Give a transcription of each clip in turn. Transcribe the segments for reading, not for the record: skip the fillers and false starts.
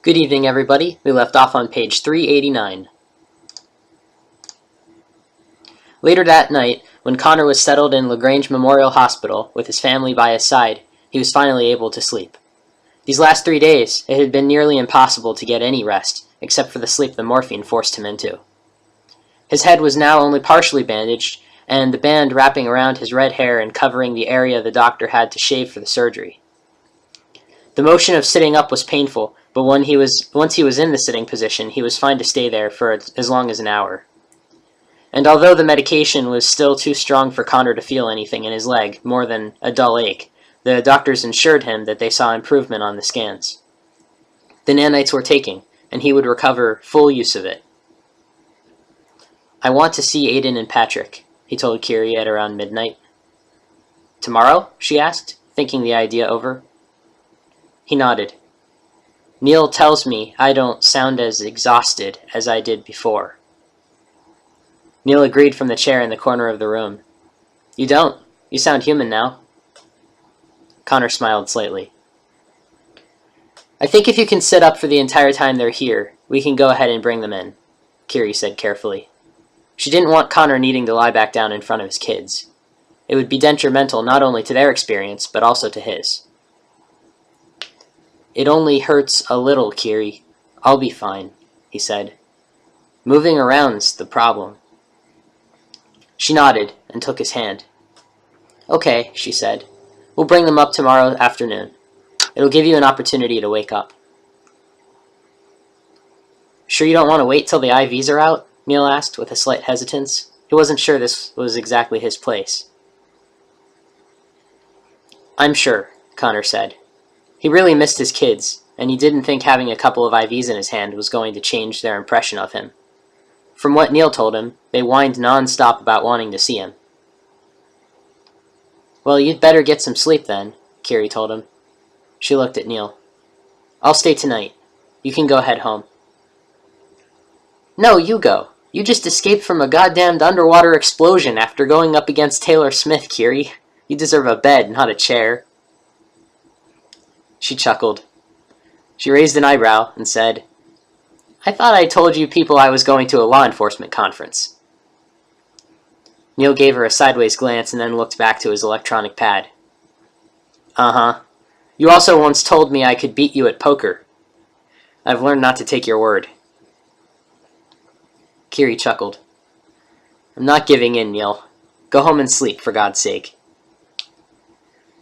Good evening, everybody. We left off on page 389. Later that night, when Connor was settled in LaGrange Memorial Hospital with his family by his side, he was finally able to sleep. These last 3 days, it had been nearly impossible to get any rest, except for the sleep the morphine forced him into. His head was now only partially bandaged, and the band wrapping around his red hair and covering the area the doctor had to shave for the surgery. The motion of sitting up was painful, but once he was in the sitting position, he was fine to stay there for as long as an hour. And although the medication was still too strong for Connor to feel anything in his leg, more than a dull ache, the doctors assured him that they saw improvement on the scans. The nanites were taking, and he would recover full use of it. "I want to see Aiden and Patrick," he told Kerry at around midnight. "Tomorrow?" she asked, thinking the idea over. He nodded. "Neil tells me I don't sound as exhausted as I did before." Neil agreed from the chair in the corner of the room. "You don't. You sound human now." Connor smiled slightly. "I think if you can sit up for the entire time they're here, we can go ahead and bring them in," Kerry said carefully. She didn't want Connor needing to lie back down in front of his kids. It would be detrimental not only to their experience, but also to his. "It only hurts a little, Kerry. I'll be fine," he said. "Moving around's the problem." She nodded and took his hand. "Okay," she said. "We'll bring them up tomorrow afternoon. It'll give you an opportunity to wake up." "Sure you don't want to wait till the IVs are out?" Neil asked with a slight hesitance. He wasn't sure this was exactly his place. "I'm sure," Connor said. He really missed his kids, and he didn't think having a couple of IVs in his hand was going to change their impression of him. From what Neil told him, they whined non-stop about wanting to see him. "Well, you'd better get some sleep then," Kerry told him. She looked at Neil. "I'll stay tonight. You can go head home." "No, you go. You just escaped from a goddamned underwater explosion after going up against Taylor Smith, Kerry. You deserve a bed, not a chair." She chuckled. She raised an eyebrow and said, "I thought I told you people I was going to a law enforcement conference." Neil gave her a sideways glance and then looked back to his electronic pad. "Uh-huh. You also once told me I could beat you at poker. I've learned not to take your word." Kerry chuckled. "I'm not giving in, Neil. Go home and sleep, for God's sake."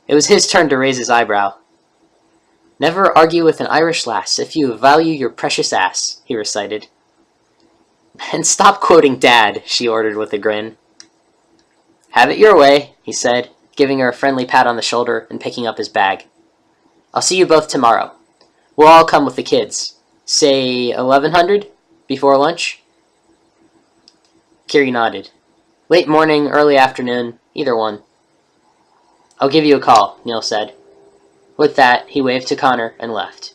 It was his turn to raise his eyebrow. "Never argue with an Irish lass if you value your precious ass," he recited. "And stop quoting Dad," she ordered with a grin. "Have it your way," he said, giving her a friendly pat on the shoulder and picking up his bag. "I'll see you both tomorrow. We'll all come with the kids. Say 1100? Before lunch?" Kerry nodded. "Late morning, early afternoon, either one." "I'll give you a call," Neil said. With that, he waved to Connor and left.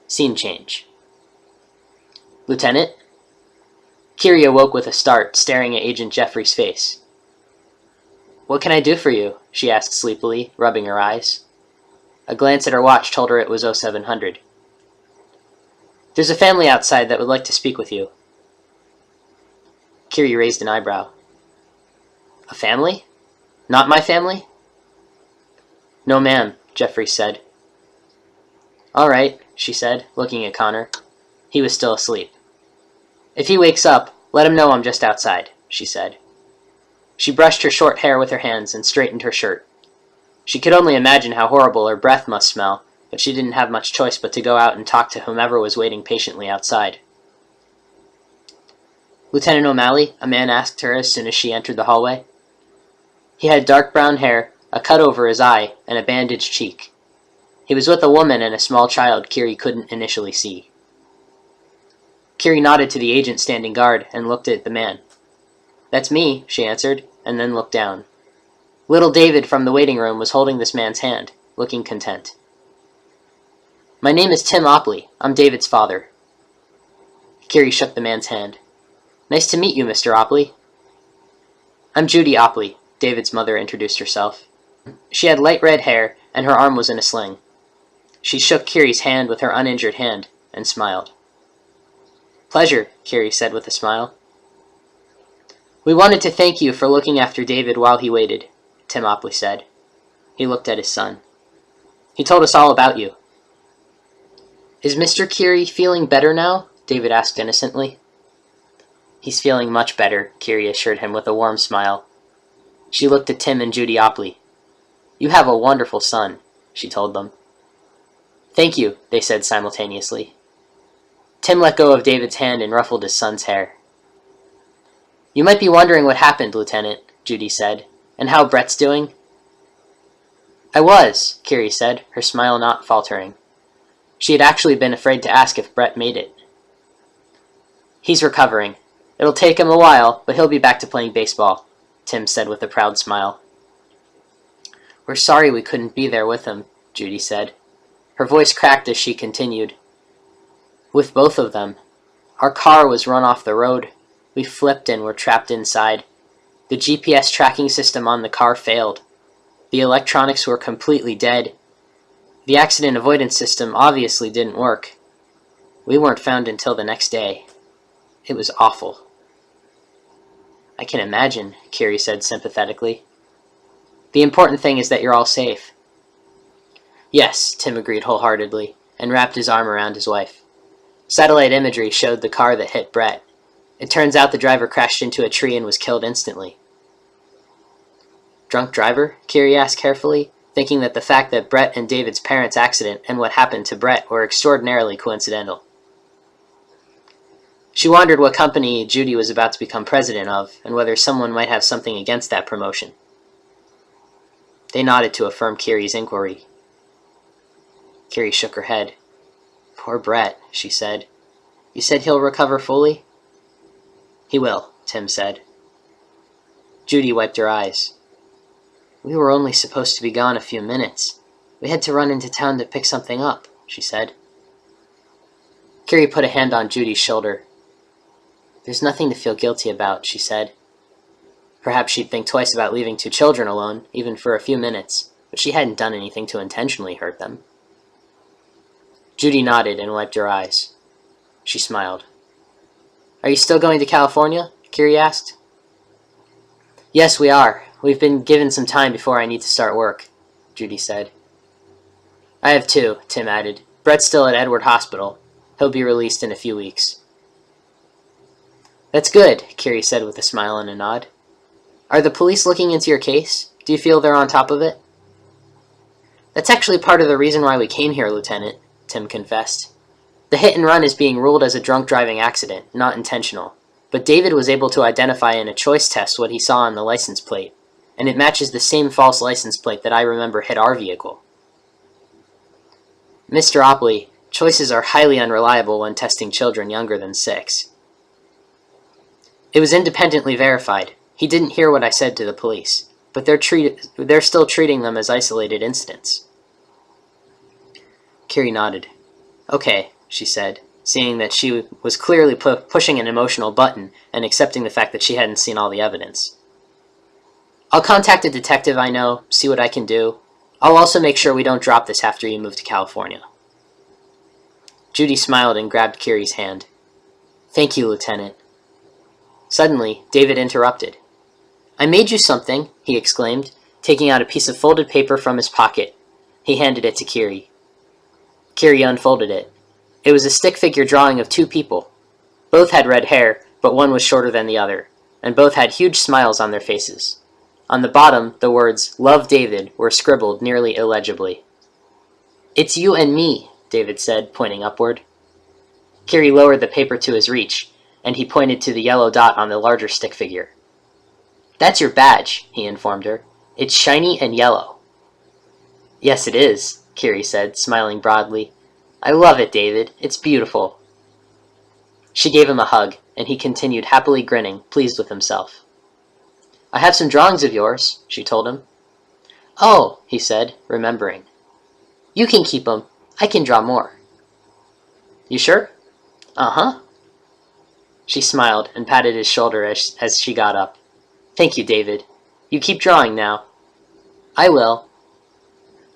Scene change. "Lieutenant?" Kerry awoke with a start, staring at Agent Jeffrey's face. "What can I do for you?" she asked sleepily, rubbing her eyes. A glance at her watch told her it was 0700. "There's a family outside that would like to speak with you." Kerry raised an eyebrow. "A family? Not my family?" "No, ma'am," Jeffrey said. "All right," she said, looking at Connor. He was still asleep. "If he wakes up, let him know I'm just outside," she said. She brushed her short hair with her hands and straightened her shirt. She could only imagine how horrible her breath must smell, but she didn't have much choice but to go out and talk to whomever was waiting patiently outside. "Lieutenant O'Malley?" a man asked her as soon as she entered the hallway. He had dark brown hair, a cut over his eye, and a bandaged cheek. He was with a woman and a small child Kerry couldn't initially see. Kerry nodded to the agent standing guard and looked at the man. "That's me," she answered, and then looked down. Little David from the waiting room was holding this man's hand, looking content. "My name is Tim Oppley. I'm David's father." Kerry shook the man's hand. "Nice to meet you, Mr. Oppley." "I'm Judy Oppley," David's mother introduced herself. She had light red hair, and her arm was in a sling. She shook Kerry's hand with her uninjured hand and smiled. "Pleasure," Kerry said with a smile. "We wanted to thank you for looking after David while he waited," Tim Oppley said. He looked at his son. "He told us all about you." "Is Mr. Kerry feeling better now?" David asked innocently. "He's feeling much better," Kerry assured him with a warm smile. She looked at Tim and Judy Oppley. "You have a wonderful son," she told them. "Thank you," they said simultaneously. Tim let go of David's hand and ruffled his son's hair. "You might be wondering what happened, Lieutenant," Judy said, "and how Brett's doing?" "I was," Kerry said, her smile not faltering. She had actually been afraid to ask if Brett made it. "He's recovering. It'll take him a while, but he'll be back to playing baseball," Tim said with a proud smile. "We're sorry we couldn't be there with him," Judy said. Her voice cracked as she continued. "With both of them. Our car was run off the road. We flipped and were trapped inside. The GPS tracking system on the car failed. The electronics were completely dead. The accident avoidance system obviously didn't work. We weren't found until the next day. It was awful." "I can imagine," Kerry said sympathetically. "The important thing is that you're all safe." "Yes," Tim agreed wholeheartedly, and wrapped his arm around his wife. Satellite imagery showed the car that hit Brett. It turns out the driver crashed into a tree and was killed instantly. "Drunk driver?" Kerry asked carefully, thinking that the fact that Brett and David's parents' accident and what happened to Brett were extraordinarily coincidental. She wondered what company Judy was about to become president of, and whether someone might have something against that promotion. They nodded to affirm Kerry's inquiry. Kerry shook her head. "Poor Brett," she said. "You said he'll recover fully?" "He will," Tim said. Judy wiped her eyes. "We were only supposed to be gone a few minutes. We had to run into town to pick something up," she said. Kerry put a hand on Judy's shoulder. "There's nothing to feel guilty about," she said. Perhaps she'd think twice about leaving two children alone, even for a few minutes, but she hadn't done anything to intentionally hurt them. Judy nodded and wiped her eyes. She smiled. "Are you still going to California?" Kerry asked. "Yes, we are. We've been given some time before I need to start work," Judy said. "I have too," Tim added. "Brett's still at Edward Hospital. He'll be released in a few weeks." "That's good," Kerry said with a smile and a nod. "Are the police looking into your case? Do you feel they're on top of it?" "That's actually part of the reason why we came here, Lieutenant," Tim confessed. "The hit and run is being ruled as a drunk driving accident, not intentional. But David was able to identify in a choice test what he saw on the license plate, and it matches the same false license plate that I remember hit our vehicle." "Mr. Oppley, choices are highly unreliable when testing children younger than 6. It was independently verified. He didn't hear what I said to the police, but they're still treating them as isolated incidents." Kerry nodded. "Okay," she said, seeing that she was clearly pushing an emotional button and accepting the fact that she hadn't seen all the evidence. "I'll contact a detective I know, see what I can do. I'll also make sure we don't drop this after you move to California." Judy smiled and grabbed Kerry's hand. "Thank you, Lieutenant." Suddenly, David interrupted. "I made you something," he exclaimed, taking out a piece of folded paper from his pocket. He handed it to Kerry. Kerry unfolded it. It was a stick figure drawing of two people. Both had red hair, but one was shorter than the other, and both had huge smiles on their faces. On the bottom, the words, "Love David," were scribbled nearly illegibly. "It's you and me," David said, pointing upward. Kerry lowered the paper to his reach, and he pointed to the yellow dot on the larger stick figure. "That's your badge," he informed her. "It's shiny and yellow." "Yes, it is," Kerry said, smiling broadly. "I love it, David. It's beautiful." She gave him a hug, and he continued happily grinning, pleased with himself. "I have some drawings of yours," she told him. "Oh," he said, remembering. "You can keep 'em. I can draw more." "You sure?" "Uh-huh." She smiled and patted his shoulder as she got up. "Thank you, David. You keep drawing now." "I will."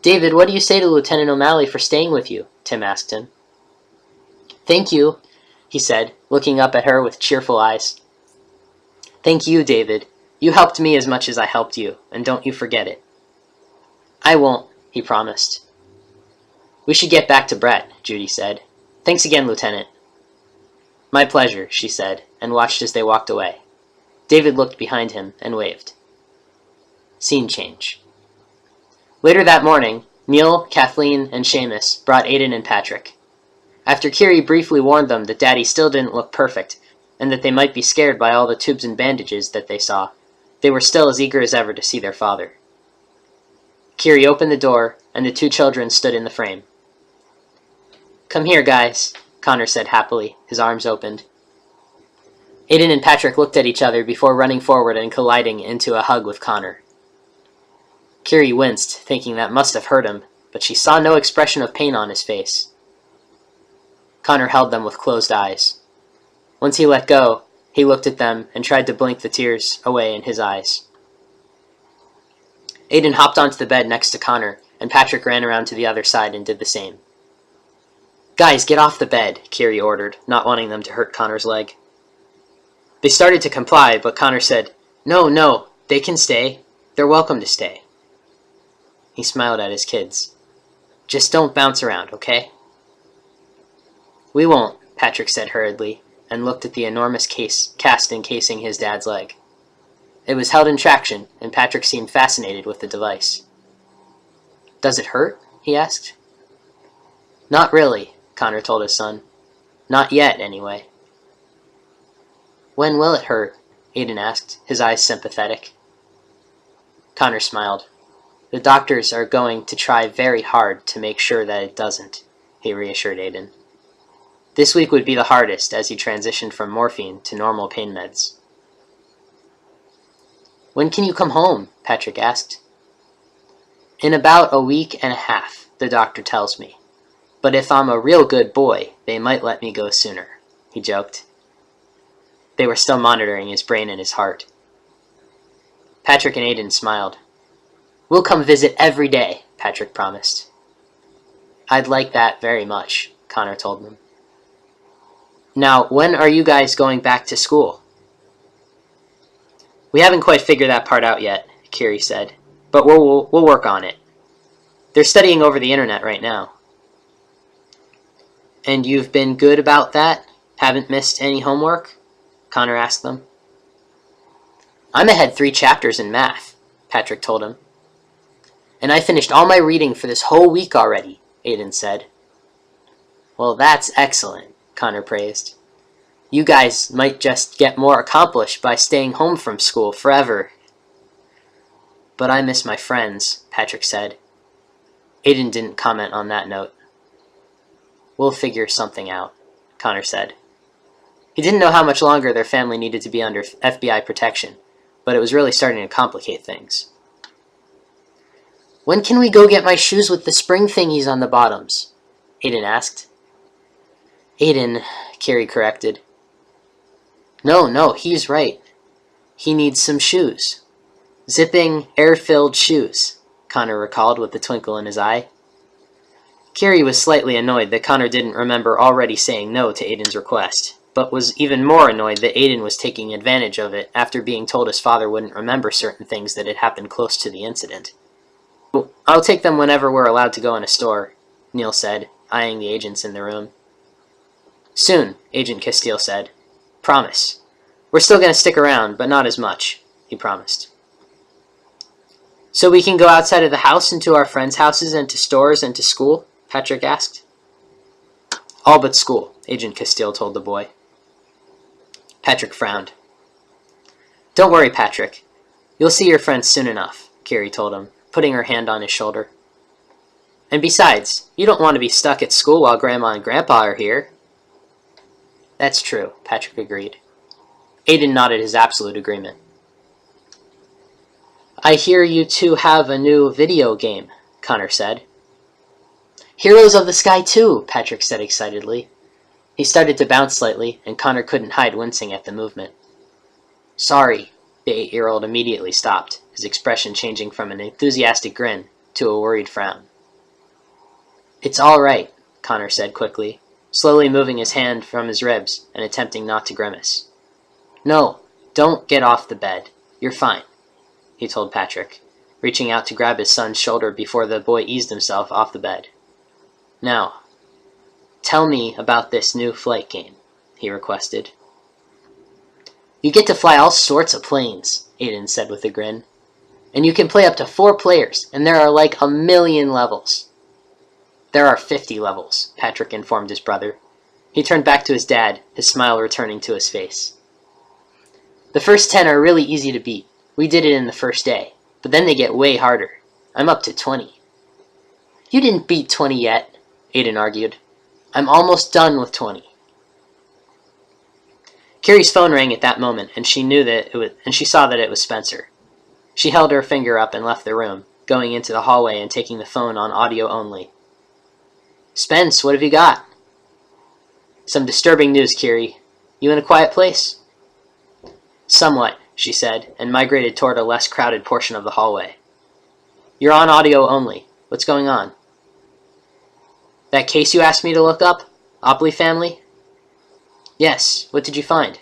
"David, what do you say to Lieutenant O'Malley for staying with you?" Tim asked him. "Thank you," he said, looking up at her with cheerful eyes. "Thank you, David. You helped me as much as I helped you, and don't you forget it." "I won't," he promised. "We should get back to Brett," Judy said. "Thanks again, Lieutenant." "My pleasure," she said, and watched as they walked away. David looked behind him and waved. Scene change. Later that morning, Neil, Kathleen, and Seamus brought Aiden and Patrick. After Kerry briefly warned them that Daddy still didn't look perfect, and that they might be scared by all the tubes and bandages that they saw, they were still as eager as ever to see their father. Kerry opened the door, and the two children stood in the frame. "Come here, guys," Connor said happily, his arms opened. Aiden and Patrick looked at each other before running forward and colliding into a hug with Connor. Kerry winced, thinking that must have hurt him, but she saw no expression of pain on his face. Connor held them with closed eyes. Once he let go, he looked at them and tried to blink the tears away in his eyes. Aiden hopped onto the bed next to Connor, and Patrick ran around to the other side and did the same. "Guys, get off the bed," Kerry ordered, not wanting them to hurt Connor's leg. They started to comply, but Connor said, No, they can stay. They're welcome to stay." He smiled at his kids. "Just don't bounce around, okay?" "We won't," Patrick said hurriedly, and looked at the enormous cast encasing his dad's leg. It was held in traction, and Patrick seemed fascinated with the device. "Does it hurt?" he asked. "Not really," Connor told his son. "Not yet, anyway." "When will it hurt?" Aiden asked, his eyes sympathetic. Connor smiled. "The doctors are going to try very hard to make sure that it doesn't," he reassured Aiden. This week would be the hardest as he transitioned from morphine to normal pain meds. "When can you come home?" Patrick asked. "In about a week and a half, the doctor tells me. But if I'm a real good boy, they might let me go sooner," he joked. They were still monitoring his brain and his heart. Patrick and Aiden smiled. "We'll come visit every day," Patrick promised. "I'd like that very much," Connor told them. "Now, when are you guys going back to school?" "We haven't quite figured that part out yet," Kerry said, "but we'll work on it. They're studying over the internet right now." "And you've been good about that? Haven't missed any homework?" Connor asked them. "I'm ahead 3 chapters in math," Patrick told him. "And I finished all my reading for this whole week already," Aiden said. "Well, that's excellent," Connor praised. "You guys might just get more accomplished by staying home from school forever." "But I miss my friends," Patrick said. Aiden didn't comment on that note. "We'll figure something out," Connor said. He didn't know how much longer their family needed to be under FBI protection, but it was really starting to complicate things. "When can we go get my shoes with the spring thingies on the bottoms?" Aiden asked. "Aiden," Kerry corrected. No, he's right. He needs some shoes. Zipping, air-filled shoes," Connor recalled with a twinkle in his eye. Kerry was slightly annoyed that Connor didn't remember already saying no to Aiden's request, but was even more annoyed that Aiden was taking advantage of it after being told his father wouldn't remember certain things that had happened close to the incident. "I'll take them whenever we're allowed to go in a store," Neil said, eyeing the agents in the room. "Soon," Agent Castile said. "Promise. We're still going to stick around, but not as much," he promised. "So we can go outside of the house and to our friends' houses and to stores and to school?" Patrick asked. "All but school," Agent Castile told the boy. Patrick frowned. "Don't worry, Patrick. You'll see your friends soon enough," Kerry told him, putting her hand on his shoulder. "And besides, you don't want to be stuck at school while Grandma and Grandpa are here." "That's true," Patrick agreed. Aiden nodded his absolute agreement. "I hear you two have a new video game," Connor said. "Heroes of the Sky 2, Patrick said excitedly. He started to bounce slightly, and Connor couldn't hide wincing at the movement. "Sorry," the 8-year-old immediately stopped, his expression changing from an enthusiastic grin to a worried frown. It's all right, Connor said quickly, slowly moving his hand from his ribs and attempting not to grimace. No, don't get off the bed. You're fine, he told Patrick, reaching out to grab his son's shoulder before the boy eased himself off the bed. Now, tell me about this new flight game, he requested. You get to fly all sorts of planes, Aiden said with a grin. And you can play up to 4 players, and there are like 1,000,000 levels. There are 50 levels, Patrick informed his brother. He turned back to his dad, his smile returning to his face. The first 10 are really easy to beat. We did it in the first day, but then they get way harder. I'm up to 20. You didn't beat 20 yet, Aiden argued. I'm almost done with 20. Kerry's phone rang at that moment, and she saw that it was Spencer. She held her finger up and left the room, going into the hallway and taking the phone on audio only. Spence, what have you got? Some disturbing news, Kerry. You in a quiet place? Somewhat, she said, and migrated toward a less crowded portion of the hallway. You're on audio only. What's going on? That case you asked me to look up? Oppley Family? Yes, what did you find?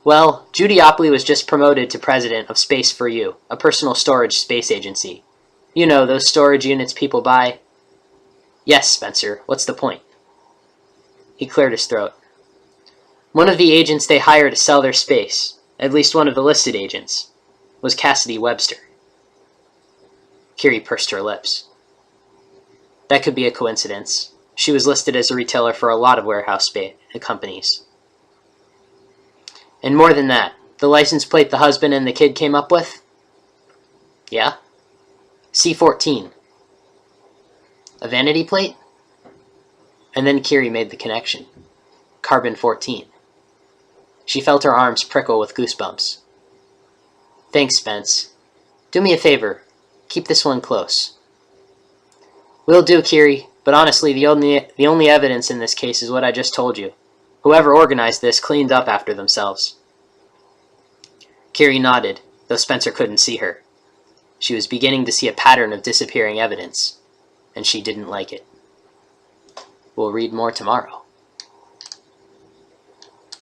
Well, Judy Oppley was just promoted to president of Space for You, a personal storage space agency. You know, those storage units people buy. Yes, Spencer, what's the point? He cleared his throat. One of the agents they hire to sell their space, at least one of the listed agents, was Cassidy Webster. Kerry pursed her lips. That could be a coincidence. She was listed as a retailer for a lot of warehouse companies. And more than that, the license plate the husband and the kid came up with? Yeah? C-14. A vanity plate? And then Kerry made the connection. Carbon-14. She felt her arms prickle with goosebumps. Thanks, Spence. Do me a favor. Keep this one close. Will do, Kerry, but honestly, the only evidence in this case is what I just told you. Whoever organized this cleaned up after themselves. Kerry nodded, though Spencer couldn't see her. She was beginning to see a pattern of disappearing evidence, and she didn't like it. We'll read more tomorrow.